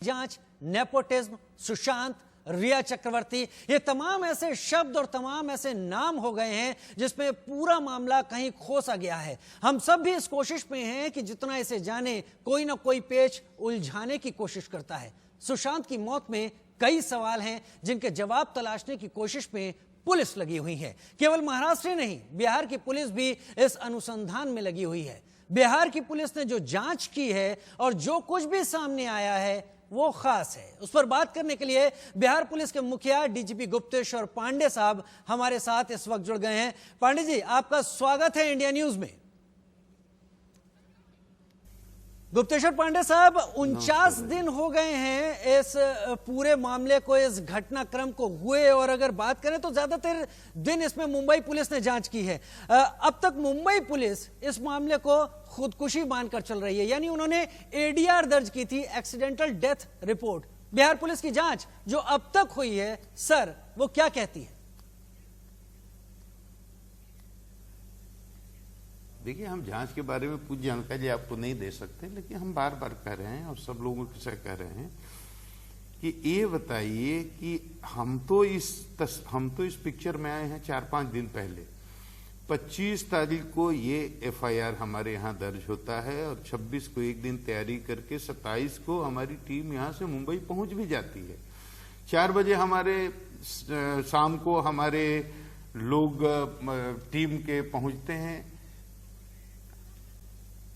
जांच, नेपोटिज्म, सुशांत, रिया चक्रवर्ती, ये तमाम ऐसे शब्द और तमाम ऐसे नाम हो गए हैं जिसमें पूरा मामला कहीं खोसा गया है। हम सब भी इस कोशिश में हैं कि जितना इसे जाने, कोई ना कोई पेच उलझाने की कोशिश करता है। सुशांत की मौत में कई सवाल हैं जिनके जवाब तलाशने की कोशिश में पुलिस लगी हुई है। केवल महाराष्ट्र ही नहीं, बिहार की पुलिस भी इस अनुसंधान में लगी हुई है। बिहार की पुलिस ने जो जांच की है और जो कुछ भी सामने आया है वो खास है। उस पर बात करने के लिए बिहार पुलिस के मुखिया डीजीपी गुप्तेश्वर पांडे साहब हमारे साथ इस वक्त जुड़ गए हैं। पांडे जी, आपका स्वागत है इंडिया न्यूज में। गुप्तेश्वर पांडे साहब, 49 दिन हो गए हैं इस पूरे मामले को, इस घटनाक्रम को हुए, और अगर बात करें तो ज्यादातर दिन इसमें मुंबई पुलिस ने जांच की है। अब तक मुंबई पुलिस इस मामले को खुदकुशी मानकर चल रही है, यानी उन्होंने एडीआर दर्ज की थी, accidental death report. Bihar police की जांच जो अब तक हुई है सर, वो क्या कहती है? देखिए, हम जांच के बारे में कुछ जानकारी आपको नहीं दे सकते, लेकिन हम बार बार कह रहे हैं और सब लोगों से कह रहे हैं कि ये बताइए कि हम तो इस पिक्चर में आए हैं 4-5 दिन पहले। 25 तारीख को ये एफआईआर हमारे यहाँ दर्ज होता है और 26 को एक दिन तैयारी करके 27 को हमारी टीम यहाँ से मुंबई पहुंच भी जाती है। 4 बजे हमारे शाम को हमारे लोग टीम के पहुंचते हैं,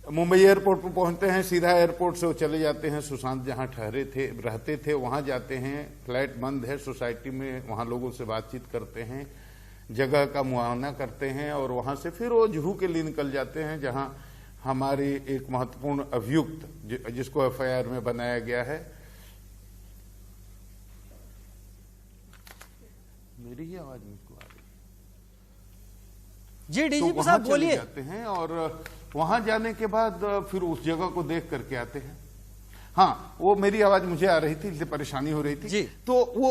मुंबई एयरपोर्ट पर पहुंचते हैं। सीधा एयरपोर्ट से वो चले जाते हैं सुशांत जहां रहते थे वहां जाते हैं। फ्लैट बंद है सोसाइटी में, वहां लोगों से बातचीत करते हैं, जगह का मुआयना करते हैं और वहां से फिर वो जुहू के लिए निकल जाते हैं, जहां हमारे एक महत्वपूर्ण अभियुक्त जिसको एफआईआर में बनाया गया है। मेरी ही आवाज मुझको आ रही जी, डीजीपी साहब बोलिए। जाते हैं और वहां जाने के बाद फिर उस जगह को देख करके आते हैं। हाँ, वो मेरी आवाज मुझे आ रही थी, इसलिए परेशानी हो रही थी जी। तो वो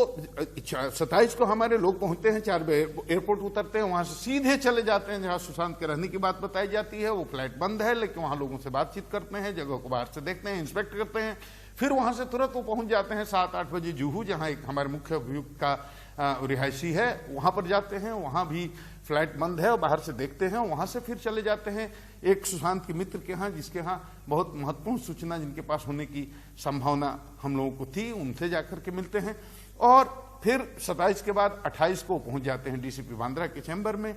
27 को हमारे लोग पहुंचते हैं, 4 बजे एयरपोर्ट उतरते हैं, वहां से सीधे चले जाते हैं जहां सुशांत के रहने की बात बताई जाती है। वो फ्लैट बंद है, लेकिन वहां लोगों से बातचीत करते हैं, जगह को बाहर से देखते हैं, इंस्पेक्ट करते हैं। फिर वहां से तुरंत वो पहुंच जाते हैं 7-8 बजे जुहू, जहां एक हमारे मुख्य अभियुक्त का रिहायशी है, वहां पर जाते हैं। वहां भी फ्लैट बंद है और बाहर से देखते हैं। वहां से फिर चले जाते हैं एक सुशांत के मित्र के यहाँ, जिसके यहाँ बहुत महत्वपूर्ण सूचना जिनके पास होने की संभावना हम लोगों को थी, उनसे जाकर के मिलते हैं। और फिर 27 के बाद 28 को पहुंच जाते हैं डीसीपी बांद्रा के चैम्बर में।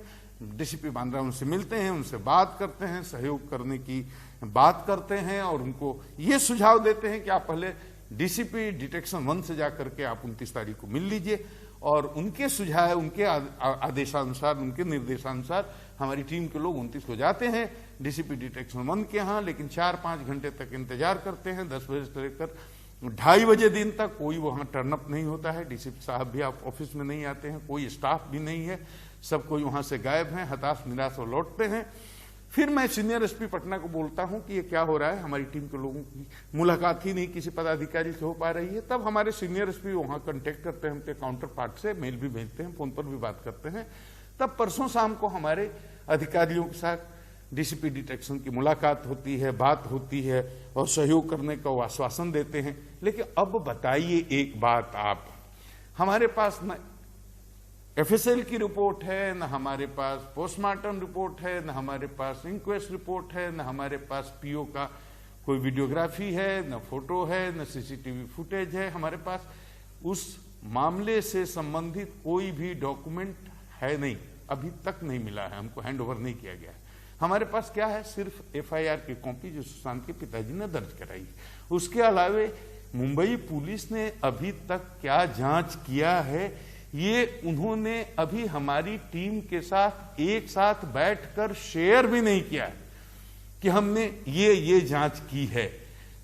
डीसीपी बांद्रा उनसे मिलते हैं, उनसे बात करते हैं, सहयोग करने की बात करते हैं और उनको ये सुझाव देते हैं कि आप पहले डीसीपी डिटेक्शन 1 से जाकर के आप 29 तारीख को मिल लीजिए। और उनके सुझाव, उनके आदेशानुसार, उनके निर्देशानुसार हमारी टीम के लोग 29 को जाते हैं डीसीपी डिटेक्शन 1 के यहाँ, लेकिन 4-5 घंटे तक इंतजार करते हैं। 10 बजे से लेकर 2:30 बजे दिन तक कोई वहां टर्नअप नहीं होता है। डीसीपी साहब भी आप ऑफिस में नहीं आते हैं, कोई स्टाफ भी नहीं है, सब कोई वहां से गायब है, हताश निराश और लौटते हैं। फिर मैं सीनियर एसपी पटना को बोलता हूं कि ये क्या हो रहा है, हमारी टीम के लोगों की मुलाकात ही नहीं किसी पदाधिकारी से हो पा रही है। तब हमारे सीनियर एसपी वहां कांटेक्ट करते हैं उनके काउंटर पार्ट से, मेल भी भेजते हैं, फोन पर भी बात करते हैं। तब परसों शाम को हमारे अधिकारियों के साथ डीसीपी डिटेक्शन की मुलाकात होती है, बात होती है और सहयोग करने का वो आश्वासन देते हैं। लेकिन अब बताइए एक बात, आप हमारे पास न एफएसएल की रिपोर्ट है, न हमारे पास पोस्टमार्टम रिपोर्ट है, न हमारे पास इंक्वेस्ट रिपोर्ट है, न हमारे पास पीओ का कोई वीडियोग्राफी है, न फोटो है, न सीसीटीवी फुटेज है। हमारे पास उस मामले से संबंधित कोई भी डॉक्यूमेंट है नहीं, अभी तक नहीं मिला है, हमको हैंड ओवर नहीं किया गया है। हमारे पास क्या है, सिर्फ एफआईआर की कॉपी जो सुशांत के पिताजी ने दर्ज कराई। उसके अलावे मुंबई पुलिस ने अभी तक क्या जांच किया है, ये उन्होंने अभी हमारी टीम के साथ एक साथ बैठकर शेयर भी नहीं किया कि हमने ये जांच की है।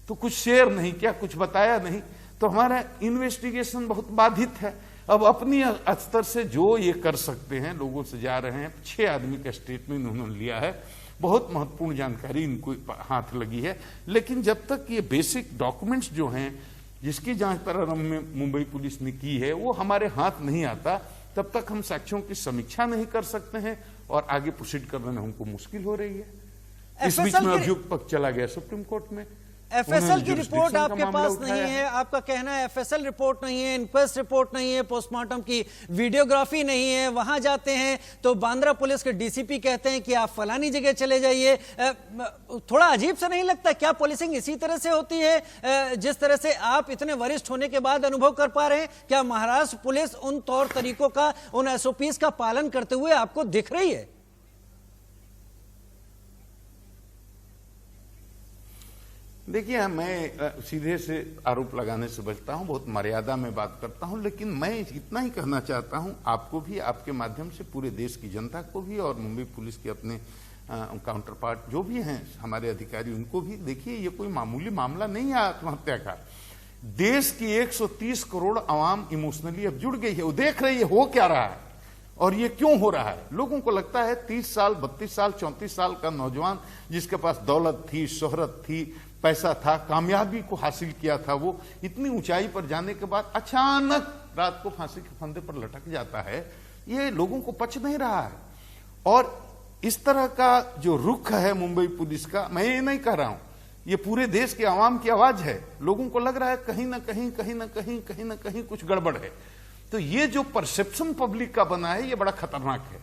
तो कुछ शेयर नहीं किया, कुछ बताया नहीं, तो हमारा इन्वेस्टिगेशन बहुत बाधित है। अब अपनी स्तर से जो ये कर सकते हैं, लोगों से जा रहे हैं, 6 आदमी का स्टेटमेंट उन्होंने लिया है, बहुत महत्वपूर्ण जानकारी इनको हाथ लगी है। लेकिन जब तक ये बेसिक डॉक्यूमेंट्स जो हैं जिसकी जांच प्रारंभ में मुंबई पुलिस ने की है वो हमारे हाथ नहीं आता, तब तक हम साक्ष्यों की समीक्षा नहीं कर सकते हैं और आगे प्रोसीड करने में हमको मुश्किल हो रही है। इस बीच में अभियुक्त पक्ष चला गया सुप्रीम कोर्ट में, एफएसएल की रिपोर्ट आपके पास नहीं है, आपका कहना है एफएसएल रिपोर्ट नहीं है, इंक्वेस्ट रिपोर्ट नहीं है, पोस्टमार्टम की वीडियोग्राफी नहीं है। वहां जाते हैं तो बांद्रा पुलिस के डीसीपी कहते हैं कि आप फलानी जगह चले जाइए। थोड़ा अजीब सा नहीं लगता? क्या पुलिसिंग इसी तरह से होती है जिस तरह से आप इतने वरिष्ठ होने के बाद अनुभव कर पा रहे हैं? क्या महाराष्ट्र पुलिस उन तौर तरीकों का, उन एसओपीज का पालन करते हुए आपको दिख रही है? देखिए, मैं सीधे से आरोप लगाने से बचता हूं, बहुत मर्यादा में बात करता हूं, लेकिन मैं इतना ही कहना चाहता हूं आपको भी, आपके माध्यम से पूरे देश की जनता को भी, और मुंबई पुलिस के अपने काउंटर पार्ट जो भी हैं हमारे अधिकारी, उनको भी, देखिए ये कोई मामूली मामला नहीं है आत्महत्या का। देश की 130 करोड़ आवाम इमोशनली अब जुड़ गई है, वो देख रही है हो क्या रहा है और ये क्यों हो रहा है। लोगों को लगता है 30 साल 32 साल 34 साल का नौजवान जिसके पास दौलत थी, शोहरत थी, पैसा था, कामयाबी को हासिल किया था, वो इतनी ऊंचाई पर जाने के बाद अचानक रात को फांसी के फंदे पर लटक जाता है, ये लोगों को पच नहीं रहा है। और इस तरह का जो रुख है मुंबई पुलिस का, मैं ये नहीं कह रहा हूं, ये पूरे देश के आवाम की आवाज है। लोगों को लग रहा है कहीं ना कहीं कहीं ना कहीं कहीं ना कहीं कुछ गड़बड़ है। तो ये जो परसेप्शन पब्लिक का बना है, ये बड़ा खतरनाक है,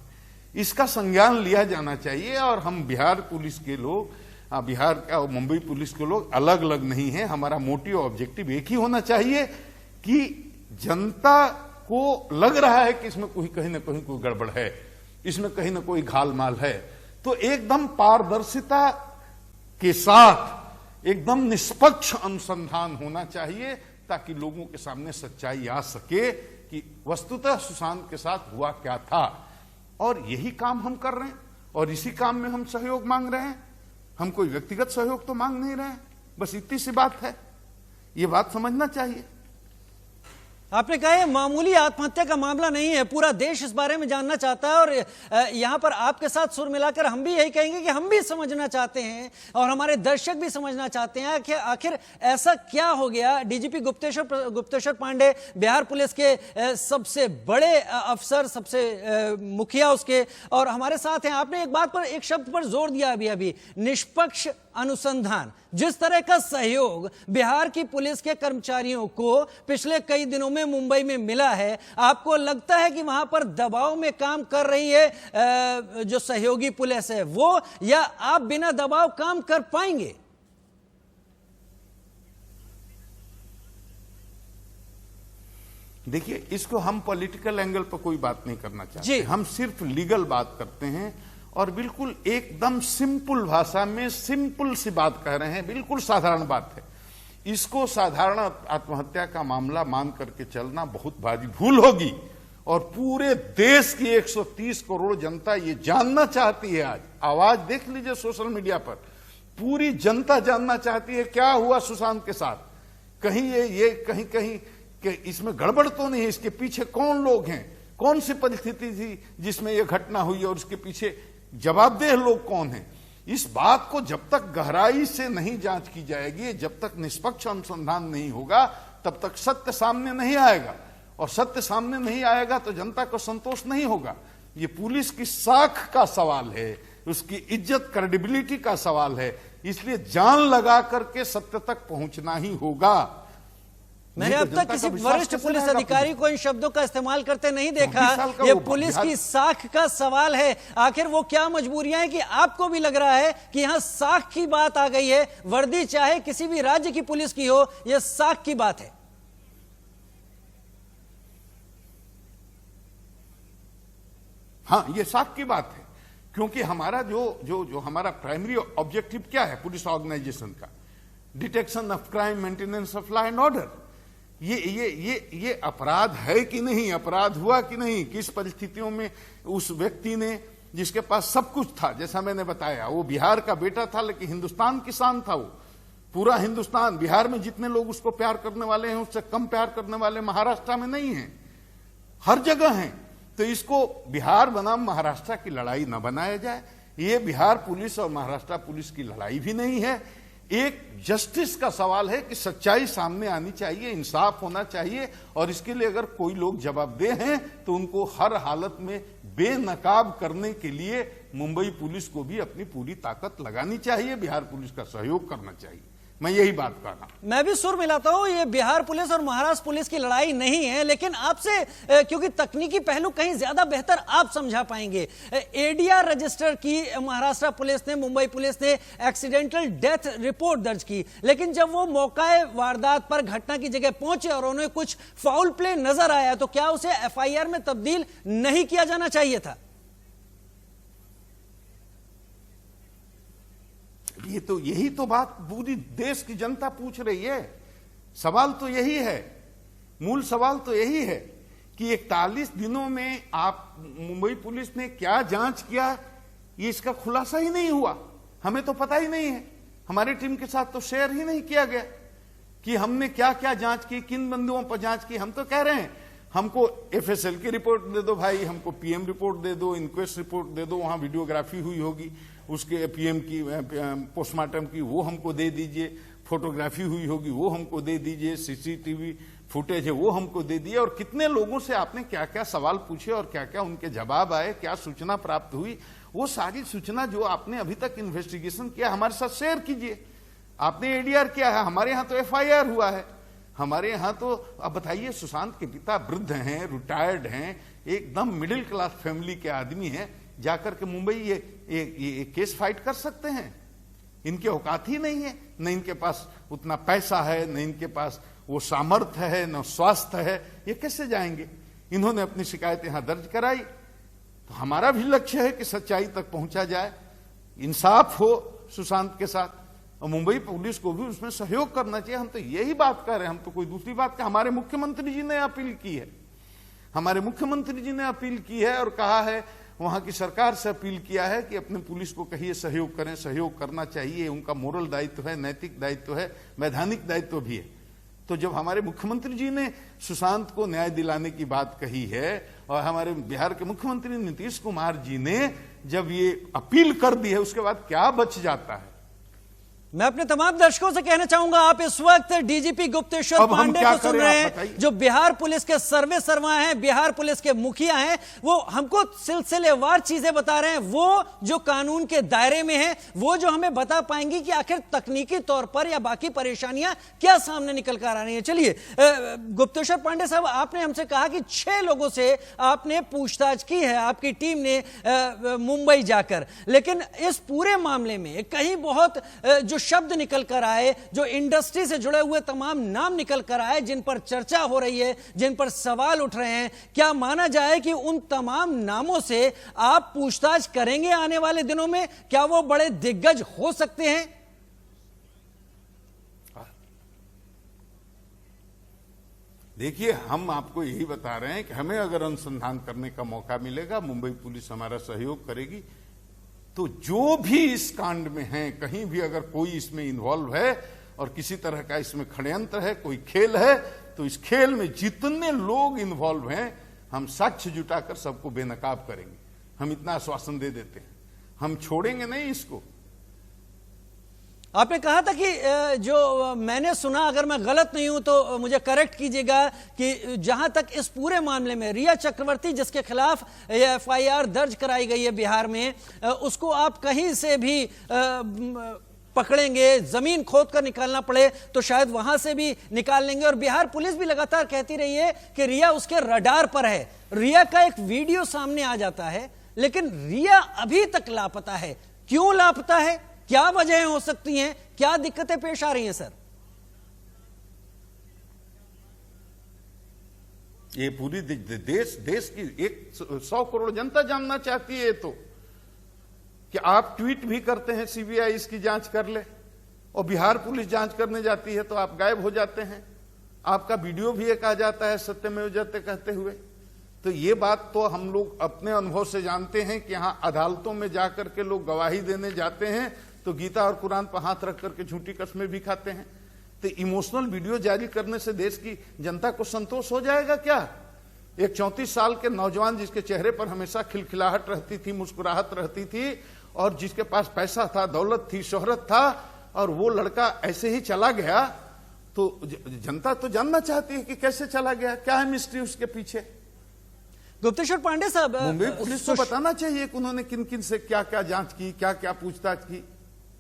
इसका संज्ञान लिया जाना चाहिए। और हम बिहार पुलिस के लोग, बिहार का और मुंबई पुलिस के लोग अलग अलग नहीं है। हमारा मोटिव ऑब्जेक्टिव एक ही होना चाहिए कि जनता को लग रहा है कि इसमें कोई कहीं ना कहीं कोई गड़बड़ है, इसमें कहीं ना कोई घालमाल है, तो एकदम पारदर्शिता के साथ एकदम निष्पक्ष अनुसंधान होना चाहिए, ताकि लोगों के सामने सच्चाई आ सके कि वस्तुतः सुशांत के साथ हुआ क्या था। और यही काम हम कर रहे हैं, और इसी काम में हम सहयोग मांग रहे हैं। हम कोई व्यक्तिगत सहयोग तो मांग नहीं रहे हैं, बस इतनी सी बात है, ये बात समझना चाहिए। आपने कहा है मामूली आत्महत्या का मामला नहीं है, पूरा देश इस बारे में जानना चाहता है। और यहां पर आपके साथ सुर मिलाकर हम भी यही कहेंगे कि हम भी समझना चाहते हैं और हमारे दर्शक भी समझना चाहते हैं कि आखिर ऐसा क्या हो गया। डीजीपी गुप्तेश्वर पांडे, बिहार पुलिस के सबसे बड़े अफसर, सबसे मुखिया उसके, और हमारे साथ हैं। आपने एक बात पर, एक शब्द पर जोर दिया अभी, निष्पक्ष अनुसंधान। जिस तरह का सहयोग बिहार की पुलिस के कर्मचारियों को पिछले कई दिनों में मुंबई में मिला है, आपको लगता है कि वहां पर दबाव में काम कर रही है जो सहयोगी पुलिस है वो, या आप बिना दबाव काम कर पाएंगे? देखिए, इसको हम पॉलिटिकल एंगल पर कोई बात नहीं करना चाहते, हम सिर्फ लीगल बात करते हैं और बिल्कुल एकदम सिंपल भाषा में सिंपल सी बात कह रहे हैं, बिल्कुल साधारण बात है। इसको साधारण आत्महत्या का मामला मान करके चलना बहुत भारी भूल होगी, और पूरे देश की 130 करोड़ जनता ये जानना चाहती है। आज आवाज देख लीजिए सोशल मीडिया पर, पूरी जनता जानना चाहती है क्या हुआ सुशांत के साथ। कहीं ये कहीं कहीं कि इसमें गड़बड़ तो नहीं है, इसके पीछे कौन लोग हैं, कौन सी परिस्थिति थी जिसमें यह घटना हुई, और उसके पीछे जवाबदेह लोग कौन हैं। इस बात को जब तक गहराई से नहीं जांच की जाएगी, जब तक निष्पक्ष अनुसंधान नहीं होगा, तब तक सत्य सामने नहीं आएगा, और सत्य सामने नहीं आएगा तो जनता को संतोष नहीं होगा। ये पुलिस की साख का सवाल है, उसकी इज्जत, क्रेडिबिलिटी का सवाल है, इसलिए जान लगा करके सत्य तक पहुंचना ही होगा। मैंने अब तक किसी वरिष्ठ पुलिस अधिकारी को इन शब्दों का इस्तेमाल करते नहीं देखा। ये पुलिस की साख का सवाल है। आखिर वो क्या मजबूरियां हैं कि आपको भी लग रहा है कि यहां साख की बात आ गई है? वर्दी चाहे किसी भी राज्य की पुलिस की हो, यह साख की बात है। हाँ, ये साख की बात है, क्योंकि हमारा जो हमारा प्राइमरी ऑब्जेक्टिव क्या है पुलिस ऑर्गेनाइजेशन का, detection of crime, maintenance of law and order. ये अपराध है कि नहीं, अपराध हुआ कि नहीं, किस परिस्थितियों में उस व्यक्ति ने, जिसके पास सब कुछ था, जैसा मैंने बताया, वो बिहार का बेटा था लेकिन हिंदुस्तान किसान था। वो पूरा हिंदुस्तान, बिहार में जितने लोग उसको प्यार करने वाले हैं उससे कम प्यार करने वाले महाराष्ट्र में नहीं है, हर जगह हैं। तो इसको बिहार बनाम महाराष्ट्र की लड़ाई न बनाया जाए। ये बिहार पुलिस और महाराष्ट्र पुलिस की लड़ाई भी नहीं है। एक जस्टिस का सवाल है कि सच्चाई सामने आनी चाहिए, इंसाफ होना चाहिए, और इसके लिए अगर कोई लोग जवाबदेह हैं तो उनको हर हालत में बेनकाब करने के लिए मुंबई पुलिस को भी अपनी पूरी ताकत लगानी चाहिए, बिहार पुलिस का सहयोग करना चाहिए। मैं यही बात कर रहा हूं। मैं भी सुर मिलाता हूं, ये बिहार पुलिस और महाराष्ट्र पुलिस की लड़ाई नहीं है, लेकिन आपसे क्योंकि तकनीकी पहलू कहीं ज्यादा बेहतर आप समझा पाएंगे। एडीआर रजिस्टर की महाराष्ट्र पुलिस ने, मुंबई पुलिस ने एक्सीडेंटल डेथ रिपोर्ट दर्ज की, लेकिन जब वो मौका वारदात पर घटना की जगह पहुंचे और उन्हें कुछ फाउल प्ले नजर आया तो क्या उसे एफआईआर में तब्दील नहीं किया जाना चाहिए था? यही तो बात पूरी देश की जनता पूछ रही है। सवाल तो यही है, मूल सवाल तो यही है कि 41 दिनों में आप मुंबई पुलिस ने क्या जांच किया, ये इसका खुलासा ही नहीं हुआ। हमें तो पता ही नहीं है, हमारी टीम के साथ तो शेयर ही नहीं किया गया कि हमने क्या क्या जांच की, किन बंदुओं पर जांच की। हम तो कह रहे हैं हमको एफएसएल की रिपोर्ट दे दो भाई, हमको पीएम रिपोर्ट दे दो, इंक्वेस्ट रिपोर्ट दे दो, वहां वीडियोग्राफी हुई होगी उसके पीएम की, पोस्टमार्टम की, वो हमको दे दीजिए, फोटोग्राफी हुई होगी वो हमको दे दीजिए, सीसीटीवी फुटेज है वो हमको दे दिए, और कितने लोगों से आपने क्या क्या सवाल पूछे और क्या क्या उनके जवाब आए, क्या सूचना प्राप्त हुई, वो सारी सूचना जो आपने अभी तक इन्वेस्टिगेशन किया हमारे साथ शेयर कीजिए। आपने एडीआर किया है, हमारे यहाँ तो एफआईआर हुआ है। हमारे यहाँ तो अब बताइए, सुशांत के पिता वृद्ध हैं, रिटायर्ड हैं, एकदम मिडिल क्लास फैमिली के आदमी हैं, जाकर के मुंबई ये केस फाइट कर सकते हैं? इनके औकात ही नहीं है, न इनके पास उतना पैसा है, न इनके पास वो सामर्थ्य है, न स्वास्थ्य है, ये कैसे जाएंगे? इन्होंने अपनी शिकायत यहां दर्ज कराई, तो हमारा भी लक्ष्य है कि सच्चाई तक पहुंचा जाए, इंसाफ हो सुशांत के साथ, और मुंबई पुलिस को भी उसमें सहयोग करना चाहिए। हम तो यही बात कर रहे हैं, हम तो कोई दूसरी बात का। हमारे मुख्यमंत्री जी ने अपील की है, हमारे मुख्यमंत्री जी ने अपील की है और कहा है, वहां की सरकार से अपील किया है कि अपने पुलिस को कहिए सहयोग करें, सहयोग करना चाहिए, उनका मोरल दायित्व है, नैतिक दायित्व है, वैधानिक दायित्व भी है। तो जब हमारे मुख्यमंत्री जी ने सुशांत को न्याय दिलाने की बात कही है और हमारे बिहार के मुख्यमंत्री नीतीश कुमार जी ने जब ये अपील कर दी है, उसके बाद क्या बच जाता है? मैं अपने तमाम दर्शकों से कहना चाहूंगा, आप इस वक्त डीजीपी गुप्तेश्वर पांडे को सुन रहे हैं, जो बिहार पुलिस के सर्वे सर्वा हैं, बिहार पुलिस के मुखिया हैं। वो हमको सिलसिलेवार चीजें बता रहे हैं, वो जो कानून के दायरे में है, वो जो हमें बता पाएंगी कि आखिर तकनीकी तौर पर या बाकी परेशानियां क्या सामने निकल कर आ रही है। चलिए गुप्तेश्वर पांडे साहब, आपने हमसे कहा कि 6 लोगों से आपने पूछताछ की है, आपकी टीम ने मुंबई जाकर, लेकिन इस पूरे मामले में कहीं बहुत जो शब्द निकल कर आए, जो इंडस्ट्री से जुड़े हुए तमाम नाम निकल कर आए, जिन पर चर्चा हो रही है, जिन पर सवाल उठ रहे हैं, क्या माना जाए कि उन तमाम नामों से आप पूछताछ करेंगे आने वाले दिनों में? क्या वो बड़े दिग्गज हो सकते हैं? देखिए, हम आपको यही बता रहे हैं कि हमें अगर अनुसंधान करने का मौका मिलेगा, मुंबई पुलिस हमारा सहयोग करेगी, तो जो भी इस कांड में है, कहीं भी अगर कोई इसमें इन्वॉल्व है और किसी तरह का इसमें षड्यंत्र है, कोई खेल है, तो इस खेल में जितने लोग इन्वॉल्व हैं, हम साक्ष्य जुटाकर सबको बेनकाब करेंगे। हम इतना आश्वासन दे देते हैं, हम छोड़ेंगे नहीं इसको। आपने कहा था कि जो मैंने सुना, अगर मैं गलत नहीं हूं तो मुझे करेक्ट कीजिएगा, कि जहां तक इस पूरे मामले में रिया चक्रवर्ती जिसके खिलाफ एफआईआर दर्ज कराई गई है बिहार में, उसको आप कहीं से भी पकड़ेंगे, जमीन खोद कर निकालना पड़े तो शायद वहां से भी निकाल लेंगे। और बिहार पुलिस भी लगातार कहती रही है कि रिया उसके रडार पर है। रिया का एक वीडियो सामने आ जाता है, लेकिन रिया अभी तक लापता है। क्यों लापता है? क्या वजह हो सकती हैं? क्या दिक्कतें पेश आ रही हैं सर? ये पूरी देश की 100 करोड़ जनता जानना चाहती है तो कि आप ट्वीट भी करते हैं सीबीआई इसकी जांच कर ले, और बिहार पुलिस जांच करने जाती है तो आप गायब हो जाते हैं। आपका वीडियो भी एक आ जाता है सत्यमेव जयते कहते हुए। तो ये बात तो हम लोग अपने अनुभव से जानते हैं कि यहाँ अदालतों में जाकर के लोग गवाही देने जाते हैं तो गीता और कुरान पर हाथ रख करके झूठी कसमें भी खाते हैं। तो इमोशनल वीडियो जारी करने से देश की जनता को संतोष हो जाएगा क्या? एक 34 साल के नौजवान जिसके चेहरे पर हमेशा खिलखिलाहट रहती थी, मुस्कुराहट रहती थी, और जिसके पास पैसा था, दौलत थी, शोहरत था, और वो लड़का ऐसे ही चला गया, तो जनता तो जानना चाहती है कि कैसे चला गया, क्या है मिस्ट्री उसके पीछे। गुप्तेश्वर पांडे साहब, मुंबई पुलिस को बताना चाहिए कि उन्होंने किन किन से क्या क्या जांच की, क्या क्या पूछताछ की।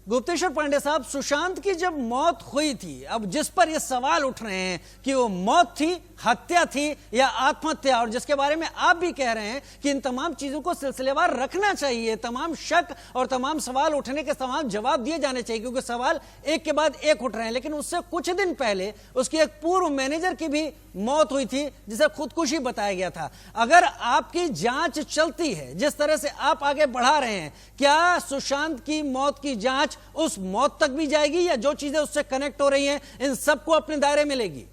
गुप्तेश्वर पांडे साहब, सुशांत की जब मौत हुई थी, अब जिस पर ये सवाल उठ रहे हैं कि वो मौत थी, हत्या थी या आत्महत्या, और जिसके बारे में आप भी कह रहे हैं कि इन तमाम चीजों को सिलसिलेवार रखना चाहिए, तमाम शक और तमाम सवाल उठने के तमाम जवाब दिए जाने चाहिए, क्योंकि सवाल एक के बाद एक उठ रहे हैं। लेकिन उससे कुछ दिन पहले उसकी एक पूर्व मैनेजर की भी मौत हुई थी, जिसे खुदकुशी बताया गया था। अगर आपकी जांच चलती है जिस तरह से आप आगे बढ़ा रहे हैं, क्या सुशांत की मौत की जांच उस मौत तक भी जाएगी, या जो चीजें उससे कनेक्ट हो रही हैं इन सबको अपने दायरे में लेगी?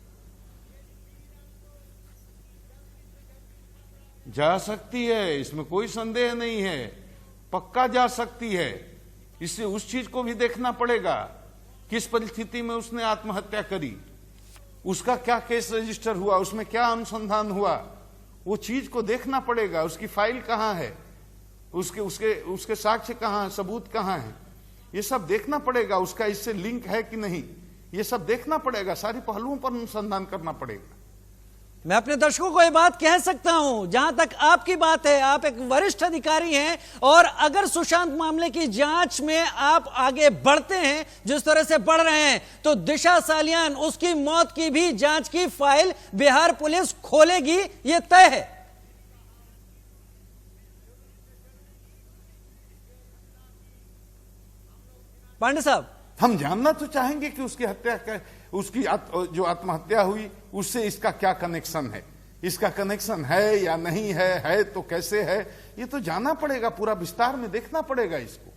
जा सकती है, इसमें कोई संदेह नहीं है, पक्का जा सकती है। इससे उस चीज को भी देखना पड़ेगा, किस परिस्थिति में उसने आत्महत्या करी, उसका क्या केस रजिस्टर हुआ, उसमें क्या अनुसंधान हुआ, वो चीज को देखना पड़ेगा। उसकी फाइल कहां है, उसके उसके उसके साक्ष्य कहां है, सबूत कहां है, ये सब देखना पड़ेगा। उसका इससे लिंक है कि नहीं, ये सब देखना पड़ेगा, सारे पहलुओं पर अनुसंधान करना पड़ेगा। मैं अपने दर्शकों को यह बात कह सकता हूं, जहां तक आपकी बात है, आप एक वरिष्ठ अधिकारी हैं, और अगर सुशांत मामले की जांच में आप आगे बढ़ते हैं जिस तरह से बढ़ रहे हैं, तो दिशा सालियान उसकी मौत की भी जांच की फाइल बिहार पुलिस खोलेगी, यह तय है। पांडे साहब, हम जानना तो चाहेंगे कि उसकी हत्या उसकी जो आत्महत्या हुई उससे इसका क्या कनेक्शन है, इसका कनेक्शन है या नहीं है तो कैसे है, ये तो जानना पड़ेगा, पूरा विस्तार में देखना पड़ेगा इसको।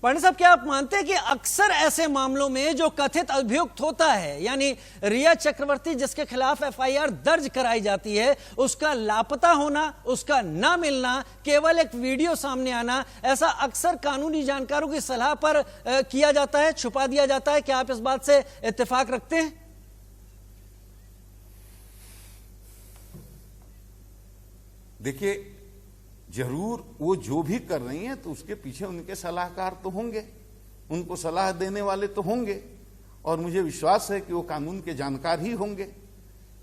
पांडे साहब, क्या आप मानते हैं कि अक्सर ऐसे मामलों में जो कथित अभियुक्त होता है, यानी रिया चक्रवर्ती जिसके खिलाफ एफआईआर दर्ज कराई जाती है, उसका लापता होना, उसका ना मिलना, केवल एक वीडियो सामने आना, ऐसा अक्सर कानूनी जानकारों की सलाह पर किया जाता है, छुपा दिया जाता है? क्या आप इस बात से इत्तेफाक रखते हैं? देखिए, जरूर वो जो भी कर रही हैं तो उसके पीछे उनके सलाहकार तो होंगे, उनको सलाह देने वाले तो होंगे, और मुझे विश्वास है कि वो कानून के जानकार ही होंगे।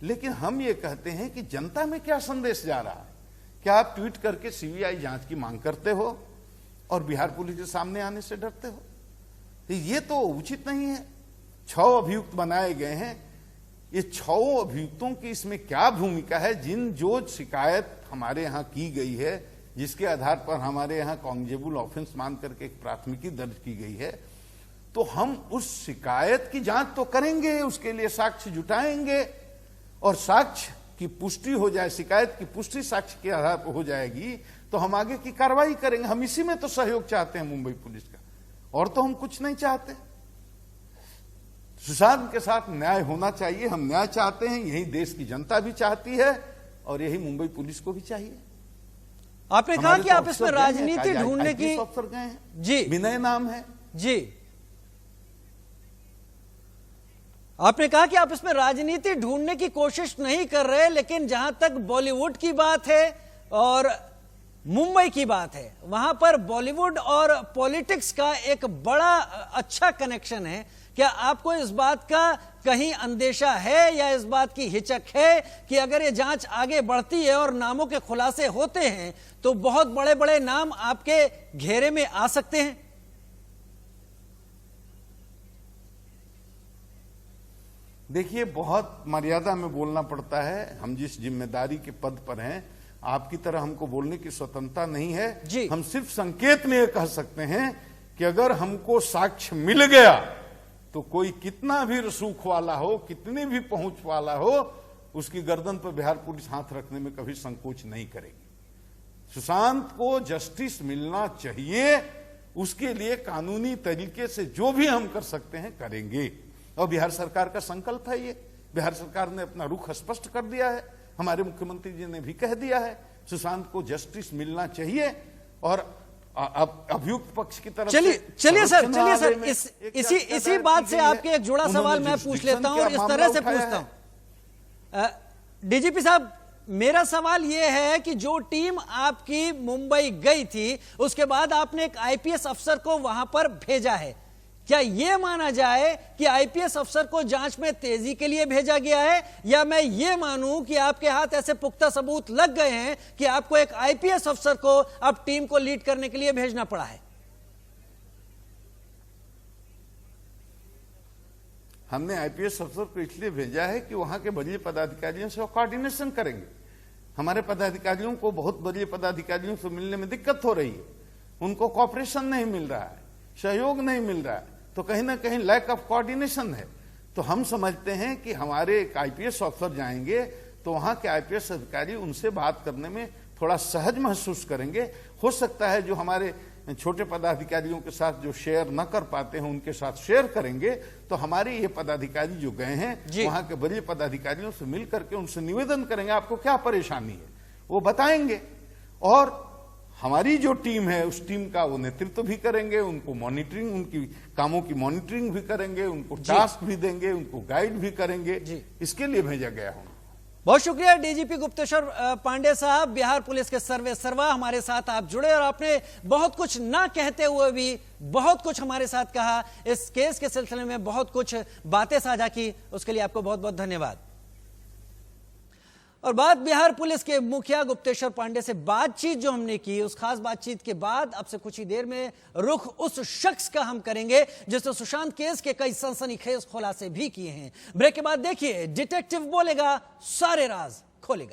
लेकिन हम ये कहते हैं कि जनता में क्या संदेश जा रहा है? क्या आप ट्वीट करके सीबीआई जांच की मांग करते हो और बिहार पुलिस के सामने आने से डरते हो? तो ये तो उचित नहीं है। 6 अभियुक्त बनाए गए हैं, ये 6 अभियुक्तों की इसमें क्या भूमिका है? जो शिकायत हमारे यहाँ की गई है, जिसके आधार पर हमारे यहाँ कॉग्निजेबल ऑफेंस मान करके एक प्राथमिकी दर्ज की गई है, तो हम उस शिकायत की जांच तो करेंगे, उसके लिए साक्ष्य जुटाएंगे, और साक्ष्य की पुष्टि हो जाए, शिकायत की पुष्टि साक्ष्य के आधार पर हो जाएगी तो हम आगे की कार्रवाई करेंगे। हम इसी में तो सहयोग चाहते हैं मुंबई पुलिस का, और तो हम कुछ नहीं चाहते। सुशांत के साथ न्याय होना चाहिए, हम न्याय चाहते हैं, यही देश की जनता भी चाहती है और यही मुंबई पुलिस को भी चाहिए। आपने कहा कि आप इसमें राजनीति ढूंढने की, अफसर गए हैं जी, विनय नाम है जी, आपने कहा कि आप इसमें राजनीति ढूंढने की कोशिश नहीं कर रहे, लेकिन जहां तक बॉलीवुड की बात है और मुंबई की बात है, वहां पर बॉलीवुड और पॉलिटिक्स का एक बड़ा अच्छा कनेक्शन है। क्या आपको इस बात का कहीं अंदेशा है या इस बात की हिचक है कि अगर ये जांच आगे बढ़ती है और नामों के खुलासे होते हैं तो बहुत बड़े बड़े नाम आपके घेरे में आ सकते हैं? देखिए, बहुत मर्यादा में बोलना पड़ता है। हम जिस जिम्मेदारी के पद पर हैं, आपकी तरह हमको बोलने की स्वतंत्रता नहीं है जी। हम सिर्फ संकेत में यह कह सकते हैं कि अगर हमको साक्ष्य मिल गया तो कोई कितना भी रसूख वाला हो, कितनी भी पहुंच वाला हो, उसकी गर्दन पर बिहार पुलिस हाथ रखने में कभी संकोच नहीं करेगी। सुशांत को जस्टिस मिलना चाहिए, उसके लिए कानूनी तरीके से जो भी हम कर सकते हैं करेंगे, और बिहार सरकार का संकल्प है ये। बिहार सरकार ने अपना रुख स्पष्ट कर दिया है, हमारे मुख्यमंत्री जी ने भी कह दिया है सुशांत को जस्टिस मिलना चाहिए, और अभियुक्त पक्ष की तरफ चलिए सर, इसी बात से आपके एक जुड़ा सवाल मैं पूछ लेता हूं और इस तरह से पूछता हूं। डीजीपी साहब, मेरा सवाल यह है कि जो टीम आपकी मुंबई गई थी, उसके बाद आपने एक आईपीएस अफसर को वहां पर भेजा है, क्या यह माना जाए कि आईपीएस अफसर को जांच में तेजी के लिए भेजा गया है, या मैं ये मानूं कि आपके हाथ ऐसे पुख्ता सबूत लग गए हैं कि आपको एक आईपीएस अफसर को अब टीम को लीड करने के लिए भेजना पड़ा है? हमने आईपीएस अफसर को इसलिए भेजा है कि वहां के वरीय पदाधिकारियों से कोऑर्डिनेशन करेंगे। हमारे पदाधिकारियों को बहुत वरीय पदाधिकारियों से मिलने में दिक्कत हो रही है, उनको कॉपरेशन नहीं मिल रहा है, सहयोग नहीं मिल रहा है, तो कहीं ना कहीं लैक ऑफ कोऑर्डिनेशन है। तो हम समझते हैं कि हमारे एक आईपीएस अफसर जाएंगे तो वहां के आईपीएस अधिकारी उनसे बात करने में थोड़ा सहज महसूस करेंगे। हो सकता है जो हमारे छोटे पदाधिकारियों के साथ जो शेयर न कर पाते हैं उनके साथ शेयर करेंगे, तो हमारे ये पदाधिकारी जो गए हैं वहां के वरीय पदाधिकारियों से मिल करके उनसे निवेदन करेंगे आपको क्या परेशानी है, वो बताएंगे। और हमारी जो टीम है उस टीम का वो नेतृत्व भी करेंगे, उनको मॉनिटरिंग, उनकी कामों की मॉनिटरिंग भी करेंगे, उनको टास्क भी देंगे, उनको गाइड भी करेंगे। इसके लिए भेजा गया हूं। बहुत शुक्रिया डीजीपी गुप्तेश्वर पांडे साहब, बिहार पुलिस के सर्वे सर्वा हमारे साथ आप जुड़े और आपने बहुत कुछ ना कहते हुए भी बहुत कुछ हमारे साथ कहा, इस केस के सिलसिले में बहुत कुछ बातें साझा की, उसके लिए आपको बहुत बहुत धन्यवाद। और बात बिहार पुलिस के मुखिया गुप्तेश्वर पांडे से बातचीत जो हमने की, उस खास बातचीत के बाद अब से कुछ ही देर में रुख उस शख्स का हम करेंगे जिसने सुशांत केस के कई सनसनीखेज खुलासे भी किए हैं। ब्रेक के बाद देखिए डिटेक्टिव बोलेगा, सारे राज खोलेगा।